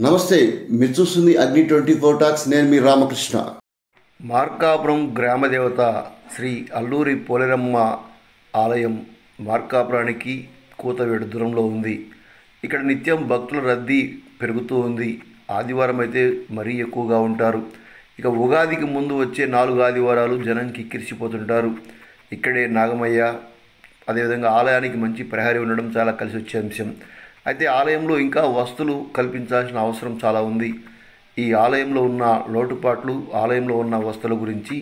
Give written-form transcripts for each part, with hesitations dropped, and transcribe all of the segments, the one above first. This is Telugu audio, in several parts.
నమస్తే, మీరు చూస్తుంది అగ్ని 24 టాక్స్. నేను మీ రామకృష్ణ. మార్కాపురం గ్రామదేవత శ్రీ అల్లూరి పోలేరమ్మ ఆలయం మార్కాపురానికి కూతవేడు దూరంలో ఉంది. ఇక్కడ నిత్యం భక్తుల రద్దీ పెరుగుతూ ఉంది. ఆదివారం అయితే మరీ ఎక్కువగా ఉంటారు. ఇక ఉగాదికి ముందు వచ్చే 4 ఆదివారాలు జనం కిక్కిరిసిపోతుంటారు. ఇక్కడే నాగమయ్య, అదేవిధంగా ఆలయానికి మంచి ప్రహరీ ఉండడం చాలా కలిసి వచ్చే అంశం. అయితే ఆలయంలో ఇంకా వసతులు కల్పించాల్సిన అవసరం చాలా ఉంది. ఈ ఆలయంలో ఉన్న లోటుపాట్లు, ఆలయంలో ఉన్న వసతుల గురించి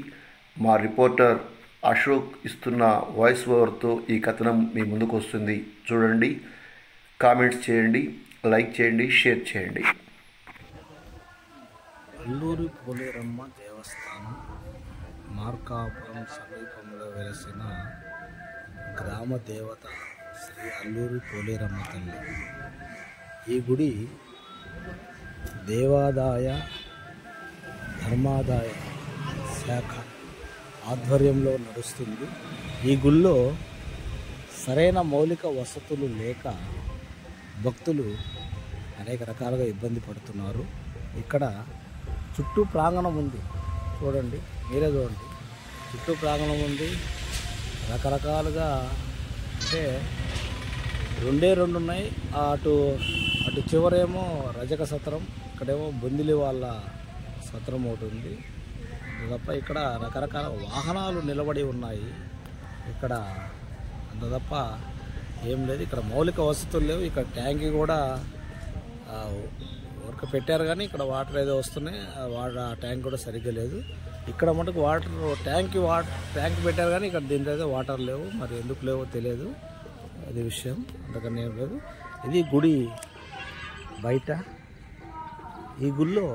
మా రిపోర్టర్ అశోక్ ఇస్తున్న వాయిస్ ఓవర్తో ఈ కథనం మీ ముందుకు వస్తుంది. చూడండి, కామెంట్స్ చేయండి, లైక్ చేయండి, షేర్ చేయండి. అల్లూరి పోలేరమ్మ దేవస్థానం మార్కాపురం సమీపంలో వెలసిన గ్రామ దేవత శ్రీ అల్లూరి పోలేరమ్మ తల్లి. ఈ గుడి దేవాదాయ ధర్మాదాయ శాఖ ఆధ్వర్యంలో నడుస్తుంది. ఈ గుళ్ళో సరైన మౌలిక వసతులు లేక భక్తులు అనేక రకాలుగా ఇబ్బంది పడుతున్నారు. ఇక్కడ చుట్టూ ప్రాంగణం ఉంది, చూడండి, మీరే చూడండి, చుట్టూ ప్రాంగణం ఉంది. రకరకాలుగా అంటే రెండు ఉన్నాయి. అటు చివరేమో రజక సత్రం, ఇక్కడేమో బొందిలి వాళ్ళ సత్రం ఒకటి ఉంది తప్ప ఇక్కడ రకరకాల వాహనాలు నిలబడి ఉన్నాయి. ఇక్కడ అంత తప్ప ఏం లేదు. ఇక్కడ మౌలిక వసతులు లేవు. ఇక్కడ ట్యాంక్ కూడా వర్క్ పెట్టారు కానీ ఇక్కడ వాటర్ ఏదో వస్తున్నాయి. ఆ ట్యాంక్ కూడా సరిగ్గా లేదు. ఇక్కడ మటుకు ట్యాంక్ పెట్టారు కానీ ఇక్కడ దీంట్లో అయితే వాటర్ లేవు. మరి ఎందుకు లేవో తెలియదు, అది విషయం, అంతకన్నా ఏం లేదు. ఇది గుడి బయట. ఈ గుళ్ళో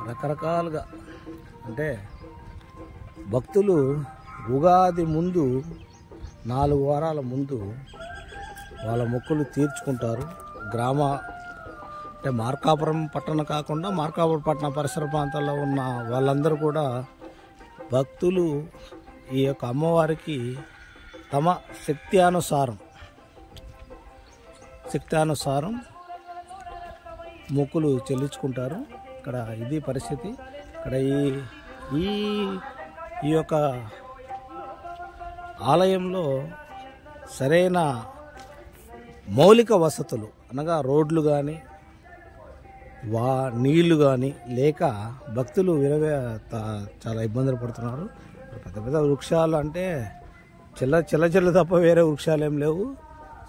రకరకాలుగా అంటే భక్తులు ఉగాది ముందు 4 వారాల ముందు వాళ్ళ మొక్కులు తీర్చుకుంటారు. అంటే మార్కాపురం పట్టణం కాకుండా మార్కాపురం పట్టణ పరిసర ప్రాంతాల్లో ఉన్న వాళ్ళందరూ కూడా భక్తులు ఈ యొక్క అమ్మవారికి తమ శక్తి అనుసారం మొక్కులు చెల్లించుకుంటారు. ఇక్కడ ఇది పరిస్థితి. ఇక్కడ ఈ యొక్క ఆలయంలో సరైన మౌలిక వసతులు అనగా రోడ్లు కానీ నీళ్లు కానీ లేక భక్తులు చాలా ఇబ్బందులు పడుతున్నారు. పెద్ద పెద్ద వృక్షాలు అంటే చెల్ల తప్ప వేరే వృక్షాలు ఏం లేవు.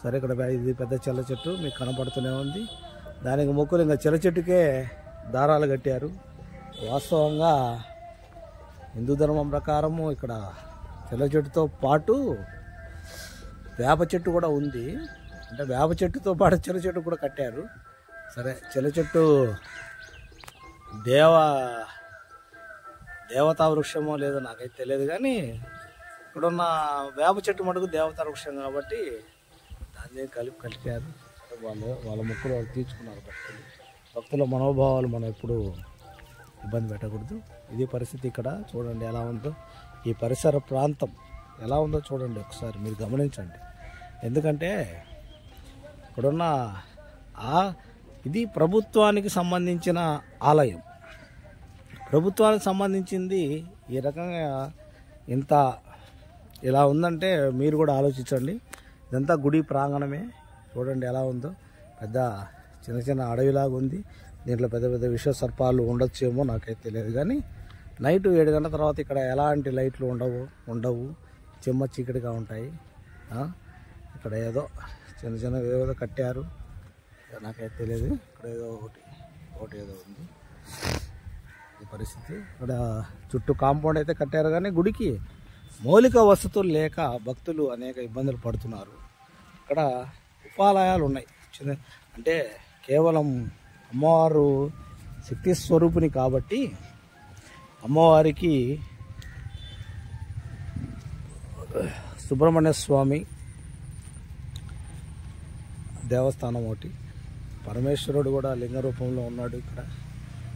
సరే, ఇక్కడ ఇది పెద్ద చెల్ల చెట్టు మీకు కనపడుతూనే ఉంది. దానికి మొక్కులు ఇంకా చెల్ల చెట్టుకే దారాలు కట్టారు. వాస్తవంగా హిందూ ధర్మం ప్రకారము ఇక్కడ చెల్ల చెట్టుతో పాటు వేప చెట్టు కూడా ఉంది. అంటే వేప చెట్టుతో పాటు చెల్ల చెట్టు కూడా కట్టారు. సరే, చెల్ల చెట్టు దేవతా వృక్షమో లేదో నాకైతే తెలియదు కానీ ఇక్కడున్న వేప చెట్టు మటుకు దేవతా వృక్షం కాబట్టి దాన్ని కలిపారు. వాళ్ళ మొక్కులు వాళ్ళు తీర్చుకున్నారు. భక్తుల మనోభావాలు మనం ఎప్పుడు ఇబ్బంది పెట్టకూడదు. ఇది పరిస్థితి. ఇక్కడ చూడండి ఎలా ఉందో, ఈ పరిసర ప్రాంతం ఎలా ఉందో చూడండి, ఒకసారి మీరు గమనించండి. ఎందుకంటే ఇక్కడున్న ఇది ప్రభుత్వానికి సంబంధించిన ఆలయం. ప్రభుత్వానికి సంబంధించింది ఈ రకంగా ఇంత ఇలా ఉందంటే మీరు కూడా ఆలోచించండి. ఇదంతా గుడి ప్రాంగణమే. చూడండి ఎలా ఉందో, పెద్ద చిన్న అడవిలాగా ఉంది. దీంట్లో పెద్ద పెద్ద విష సర్పాలు ఉండొచ్చేమో, నాకైతే తెలియదు. కానీ నైట్ 7 గంటల తర్వాత ఇక్కడ ఎలాంటి లైట్లు ఉండవు, చెమ్మ చీకటిగా ఉంటాయి. ఇక్కడ ఏదో చిన్న ఏదో కట్టారు, నాకైతే తెలియదు. ఇక్కడ ఏదో ఒకటి ఏదో ఉంది. ఈ పరిస్థితి. ఇక్కడ చుట్టూ కాంపౌండ్ అయితే కట్టారు కానీ గుడికి మౌలిక వసతులు లేక భక్తులు అనేక ఇబ్బందులు పడుతున్నారు. ఇక్కడ ఉపాలయాలు ఉన్నాయి. అంటే కేవలం అమ్మవారు శక్తి స్వరూపిణి కాబట్టి అమ్మవారికి సుబ్రహ్మణ్య స్వామి దేవస్థానం ఒకటి, పరమేశ్వరుడు కూడా లింగ రూపంలో ఉన్నాడు. ఇక్కడ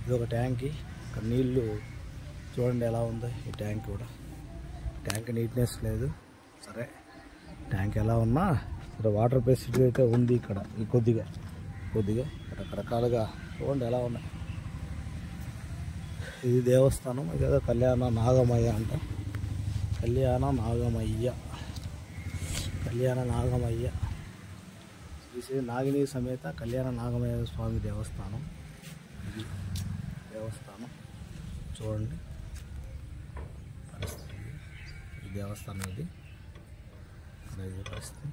ఇది ఒక ట్యాంకి. ఇక్కడ నీళ్లు చూడండి ఎలా ఉందో. ఈ ట్యాంక్ కూడా ట్యాంక్ నీట్నెస్ లేదు. సరే, ట్యాంక్ ఎలా ఉన్నా ఇక్కడ వాటర్ ఫెసిలిటీ అయితే ఉంది. ఇక్కడ కొద్దిగా కొద్దిగా రకరకాలుగా చూడండి ఎలా ఉన్నాయి. ఇది దేవస్థానం, ఇదేదో కళ్యాణ నాగమయ్య అంట. కళ్యాణ నాగమయ్య శ్రీ నాగిని సమేత కళ్యాణ నాగమయ్య స్వామి దేవస్థానం. ఇది దేవస్థానం చూడండి పరిస్థితి. ఈ దేవస్థానం ఇది పరిస్థితి.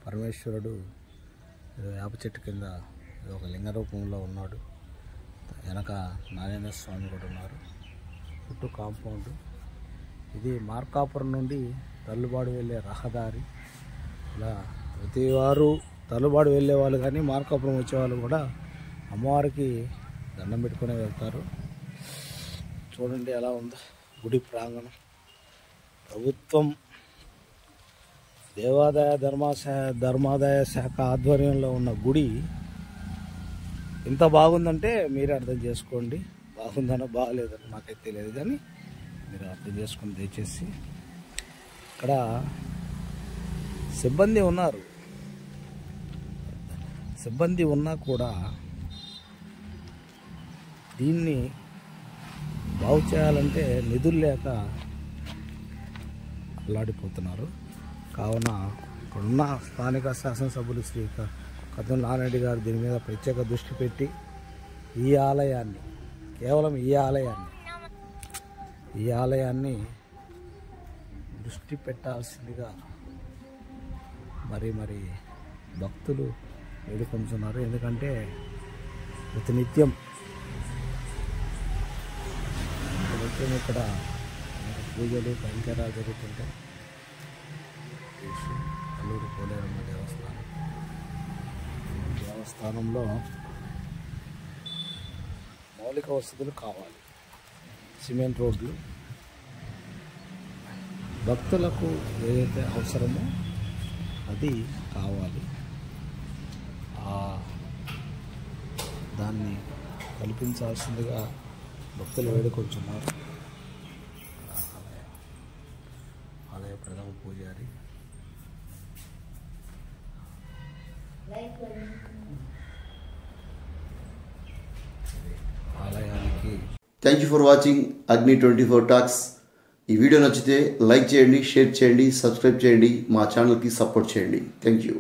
పరమేశ్వరుడు వేప చెట్టు కింద ఒక లింగ రూపంలో ఉన్నాడు. వెనక నాగేంద్ర స్వామి కూడా ఉన్నారు. చుట్టూ కాంపౌండ్. ఇది మార్కాపురం నుండి తల్లుబాడు వెళ్ళే రహదారి. ఇలా ప్రతి వారు తల్లుబాడు వెళ్ళే వాళ్ళు కానీ మార్కాపురం వచ్చేవాళ్ళు కూడా అమ్మవారికి దండం పెట్టుకునే వెళ్తారు. చూడండి ఎలా ఉందో గుడి ప్రాంగణం. ప్రభుత్వం దేవాదాయ ధర్మాదాయ శాఖ ఆధ్వర్యంలో ఉన్న గుడి ఎంత బాగుందంటే మీరే అర్థం చేసుకోండి. బాగుందనో బాగలేదనో నాకైతే తెలియదు, కానీ మీరు అర్థం చేసుకోండి దయచేసి. ఇక్కడ సిబ్బంది ఉన్నారు. సిబ్బంది ఉన్నా కూడా దీన్ని బాగు చేయాలంటే నిధులు లేక అల్లాడిపోతున్నారు. కావున ఇక్కడున్న స్థానిక శాసనసభ్యులు శ్రీ కర్నూలు నారాయణ గారు దీని మీద ప్రత్యేక దృష్టి పెట్టి ఈ ఆలయాన్ని, కేవలం ఈ ఆలయాన్ని దృష్టి పెట్టాల్సిందిగా మరి భక్తులు వేడుకొంటున్నారు. ఎందుకంటే ప్రతినిత్యం ఇక్కడ పూజలు కైంకర్యాలు జరుగుతుంటాయి. అల్లూరి పోలేరమ్మ దేవస్థానంలో మౌలిక వసతులు కావాలి. సిమెంట్ రోడ్లు, భక్తులకు ఏదైతే అవసరమో అది కావాలి. దాన్ని కల్పించాల్సిందిగా భక్తులు వేడుకొంటున్నారు. ఆలయ ప్రథమ పూజారి ఆలయానికి. థ్యాంక్ యూ ఫర్ వాచింగ్ అగ్ని 24 టాక్స్. ఈ వీడియో నచ్చితే లైక్ చేయండి, షేర్ చేయండి, సబ్స్క్రైబ్ చేయండి, మా ఛానల్కి సపోర్ట్ చేయండి. Thank you.